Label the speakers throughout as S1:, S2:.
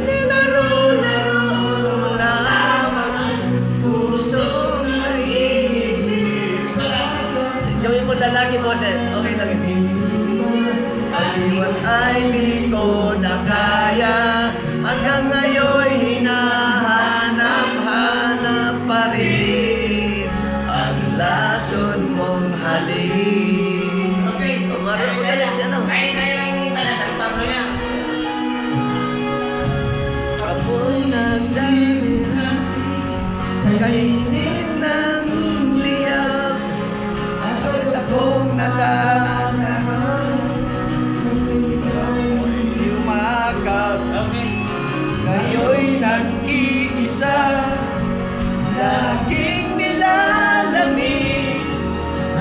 S1: Nilaro-laro lamang pusong nag-iisa. Gawin mo lalaki, boses. Okay lang yun. Iwas ay di ko na kaya. Hanggang ngayon hinahanap-hanap pa rin ang lason mong halik.
S2: Okay.
S1: Marunong ka lang siya, no?
S2: Kaya ng talasang Pablo yan.
S1: Ako'y nagdahilan, kainin ng liyab, at akong nakakarang yumakap.
S2: Okay.
S1: Ngayon'y nag-iisa, laging nilalamig.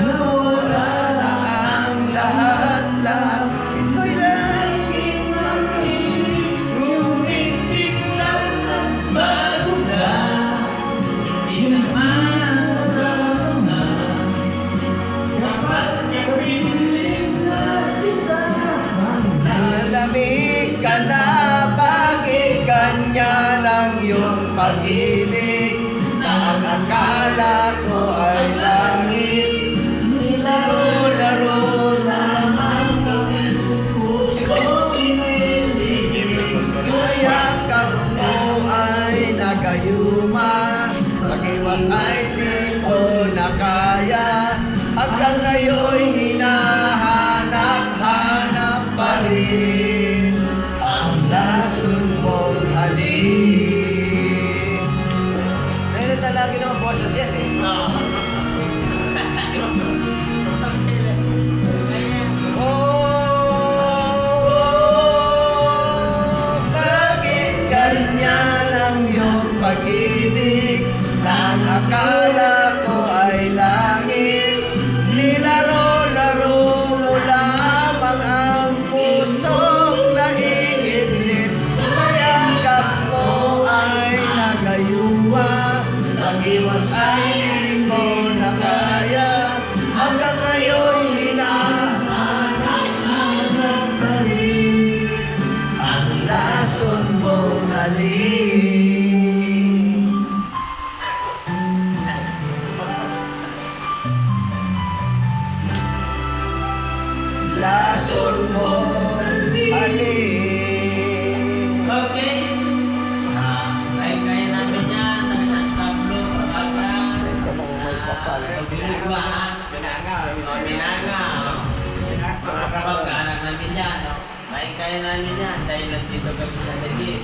S1: Wala na ang lahat-lahat, ito'y laging mag-ibig. Ngunit biglang nagbago na, hindi naman nadarama. Kapag kapiling na kita, nalamig ka na, bakit ganyan ang iyong pag-ibig? Na ang akala ko ay langit, nilaro-laro lamang ang pusong iniligid. Sayakap mo ay nagayuma, pag-iwas ay siko na kaya. Hanggang ngayon'y hinahanap-hanap pa rin ang lason mong halik. Meron lalaki naman boses yan eh. Bakit ganyan ang iyong pag-ibig? Na ang akala ko ay langit, nilaro-laro mo lamang ang pusong naiinip. Sa yakap mo ay nagayuwa, pag-iwas ay di ko na kaya. Hanggang ngayon hinahanap pa rin ang lason mong halik. Lason mong halik.
S2: Okay. Kaya namin yan. Talasang Pablo. Pagka.
S1: Ito lang may kapal.
S2: Binigwa. Binanga. Mga kapag-anak namin yan. Kaya namin yan. Dahil nandito kami sa Dagi.